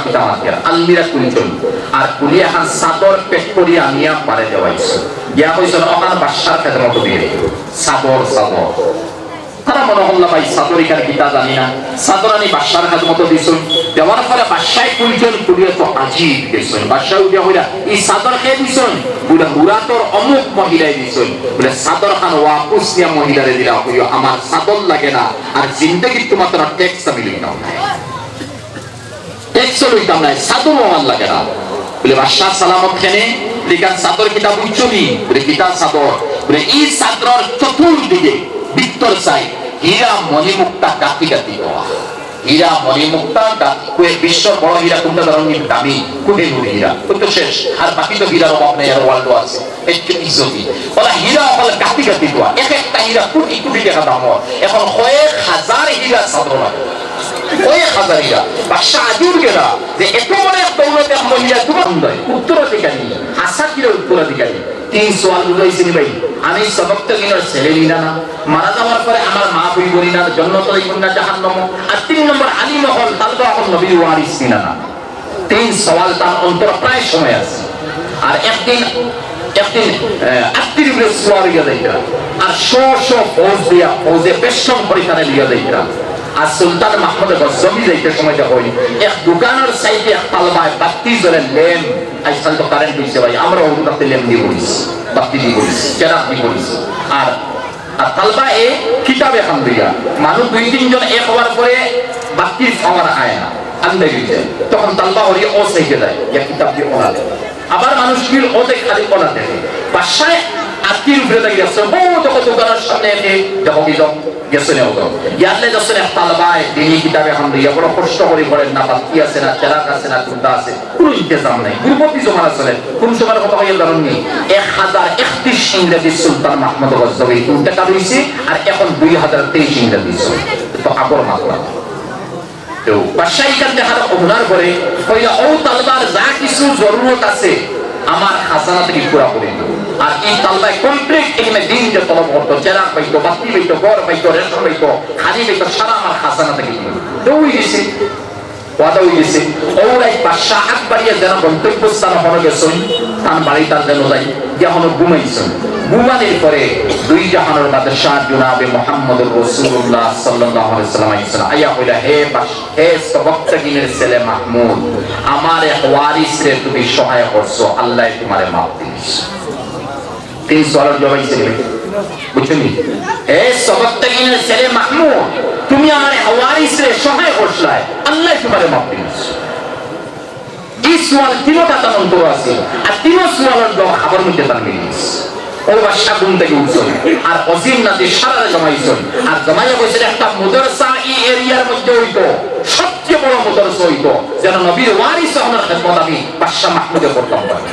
কিতা মাতিয়ার আলমিরা কুলচন আর কুলি এখন সাদর পেট করি আনিয়া পারে দেওয়াইছে ইয়া কইছেন ওখানে বাদশার খেতে মতো দিয়ে সাদর সাদর তারা মনে হল্লা ভাই সাদর এখানে কিতা জানি না সাদর আনি বাদশার খেতে মতো দিয়েছেন দেওয়ার পরে বাদশায় কুলচন কুলিয়ে তো আজিব গেছেন বাদশাহ উঠিয়া হইলা এই সাদর খেয়ে দিছেন বলে হুরাতর অমুক মহিলাই দিছেন বলে সাদর খান ওয়াপুস নিয়া মহিলারে দিলা হইও আমার সাদর লাগে না আর জিন্দগি তোমার তোরা ট্যাক্স আমি লইতাম না ট্যাক্স লইতাম না সাদর আমার লাগে না বলে বাদশাহ সালামত খেনে লিখান সাদর কিতাব উচ্চবি বলে কিতাব সাদর বলে এই সাদর চতুর্দিকে ভিতর চাই হীরা মণিমুক্তা গাতি গাতি হওয়া হীরা মণিমুক্তা বিশ্ব বড় হীরা কোনটা ধরনের দামি কোহিনুর হীরা তো শেষ আর বাকি তো হীরার অভাব নেই আর ওয়ার্ল্ড আছে একটু ইজ্জতি ওরা হীরা হল গাতি গাতি হওয়া এক একটা হীরা কোটি কোটি টাকা দাম হয় এখন কয়েক হাজার হীরা সাদর লাগে কয়েক হাজার হীরা বাদশাহ আজিব গেলা যে এত বড় এক দৌলত এক মহিলা তোমার উত্তরাধিকারী আশা কিলো উত্তরাধিকারী তিন সোয়াল বুঝাইছিনি ভাই আমি সবকটা কিনার ছেলে নিলা না মারা যাওয়ার পরে আমার মা বই বলি না জন্নত না জাহান্নাম আর 3 নম্বর আলী মহল তালবা এখন নবীর ওয়ারিস নিলা না তিন সওয়াল তার অন্তর প্রায় সময় আছে আর একদিন আত্মীয় বলে সোয়াল গিয়া যাইতা আর ফৌজ দিয়া ফৌজে পেশম পরিখানে লিয়া যাইতা আর সুলতান মাহমুদ গজনবী যাইতে সময় যা হই এক দোকানের সাইডে এক তালবায় বাতি জ্বলে লেম আজকাল তো কারেন্ট দিচ্ছে ভাই আমরা ওগুলোতে লেম দিয়ে বলিস বাতি দিয়ে বলিস চেরাক দিয়ে বলিস আর তালবা এ কিতাব এখন দিয়া মানুষ 2-3 জন এক হওয়ার পরে বাতির পাওয়ার আয় না আন্দে গেছে তখন তালবা ওরি ও সাইডে যায় এক কিতাব দিয়ে ওনা দেয় আবার মানুষ কি ওতে খালি ওনা দেয় বাসায় আত্মীয় উপরে দাঁড়িয়ে আছে বহু যখন দোকানের সামনে এসে দেখো কি গেছে না ওগুলো ইয়ালে যাচ্ছে না তালবায় দিনী কিতাবে এখন দিয়া বড় কষ্ট করে পড়েন না বাতি আছে না চেরাক আছে না কুর্তা আছে কোনো ইন্তজাম নাই গুরুপতি জমানা চলে কোন সময়ের কথা হইয়া জানেন নি 1031 ইংরেজি সুলতান মাহমুদ গজনবী টাকা দিয়েছে আর এখন 2023 ইংরেজি তো আগর মাত্রা তো বাদশাহ কান দেখার ওনার পরে কইলা ও তালবার যা কিছু জরুরত আছে আমার খাজানা থেকে পুরা করে দিও আর এই তালবায় কমপ্লিট এখানে দিন যে তলব করতো চেরাক পাইতো বাতি পাইতো গড় পাইতো রেশন পাইতো খালি পাইতো সারা আমার খাজানা থেকে দিও দৌড়ি গেছে ওয়াদা হয়ে গেছে ওরাই বাদশাহ আকবরিয়া যেন গন্তব্যস্থান হয়ে গেছেন তার বাড়ি তার যেন যাই যখন ঘুমাইছেন ঘুমানোর পরে দুই জাহানের বাদশাহ জনাবে মুহাম্মদুর রাসূলুল্লাহ সাল্লাল্লাহু আলাইহি ওয়াসাল্লাম আইছেন আয়া কইলা হে সবকতগিনের ছেলে মাহমুদ আমার এক ওয়ারিসে তুমি সহায় করছো আল্লাহ তোমারে মাফ দিস তিন সওয়ালের জবাব দিলেন বুঝছেন হে সবকতগিনের ছেলে মাহমুদ তুমি আমার ওয়ারিসে সহায় করছলাই আল্লাহ তোমারে মাফ দিস এই সওয়াল তিনটা তার অন্তর আছে আর তিন সওয়ালের জবাব খবর মধ্যে তার মিলিস ও বাদশাহ ঘুম থেকে উঠছেন আর অজিম নাতে সারা জমাইছেন আর জমাইয়া বসে একটা মাদ্রাসা এই এরিয়ার মধ্যে হইতো সবচেয়ে বড় মাদ্রাসা হইতো যেন নবীর ওয়ারিস হওয়ার খেদমত আমি বাদশাহ মাহমুদে করতাম পারি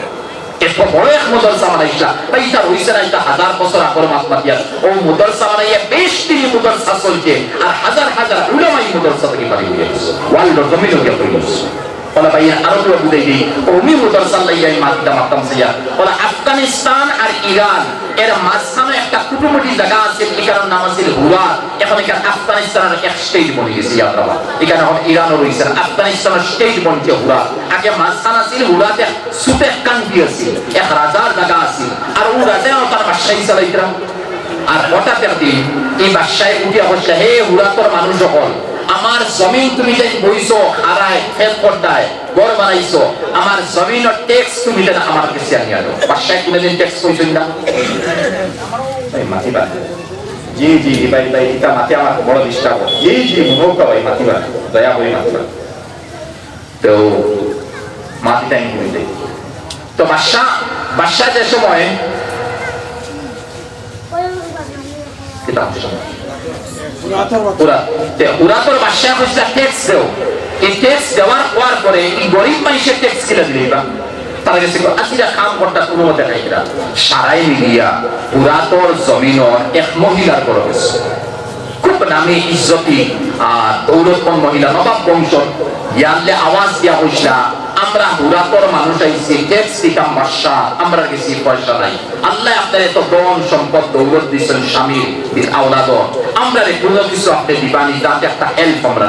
এত বড় এক মাদ্রাসা বানাইছিলা তাই এটা হইছে না এটা 1000 বছর আগের মাতমাতিয়া ও মাদ্রাসা বানাইয়া বেশ তিনি মাদ্রাসা চলছে আর হাজার হাজার উলামাই মাদ্রাসা থেকে পারি হয়ে গেছে ওয়ার্ল্ড জমিন হয়ে গেছে ওলা ভাইয়া আরো তো বুঝাই দিই ওমি মাদ্রাসা লাইয়াই মাতম সিয়া ওলা আফগানিস্তান আর ইরান এর মাঝখানে একটা কুটুমটি জায়গা আছে এখানে নাম আছে হুরা এখন এখানে আফগানিস্তানের এক স্টেট বনে গেছে আপনারা এখানে এখন ইরানও রয়েছে আফগানিস্তানের স্টেট বনছে হুরা আগে মাঝখানে আছে হুরাতে সুতে কান্ট্রি আছে এক রাজার জায়গা আছে আর ও রাজাও তার বাদশাহী চালাইতরা আর হঠাৎ একদিন এই বাদশাহী উঠিয়া বসলে হে হুরা তোর মানুষ যখন আমার জমিন তুমি যেন বইছো হারায় ফেল করদায় গড় বানাইছো আমার জমিনের ট্যাক্স তুমি যেন আমার কাছে আনিয়া দাও বাদশাহ কোনদিন ট্যাক্স কইছেন না ভাই মাতিবা জি জি ভাই ভাই এটা মাতি আমার বড় ডিস্টার্ব জি জি মুহকা ভাই মাতিবা দয়া করে মাতিবা তো মাতি টাইম হয়ে যায় তো বাদশাহ যে সময় কিতাব উরাতর বাদশাহ হচ্ছে ট্যাক্স দেও এই ট্যাক্স দেওয়ার পর পরে এই গরিব মানুষের ট্যাক্স কিলা দিলেবা তারা গেছে আসিরা কাম করতে কোনো মতে খাইরা সারাই মিলিয়া উরাতর জমিনর এক মহিলার বড় গেছে খুব নামে ইজ্জতি আর দৌলতপন মহিলা নবাব বংশ ইয়ালে আওয়াজ দিয়া হইসলা আমরা হুরাতর মানুষ আইছি ট্যাক্স দিতাম বাদশাহ আমরা গেছি পয়সা নাই আল্লাহ আপনার এত ধন সম্পদ দৌলত দিয়েছেন স্বামীর আওলাদ আমরা কোনো কিছু আপনি দিবানি যাতে একটা হেল্প আমরা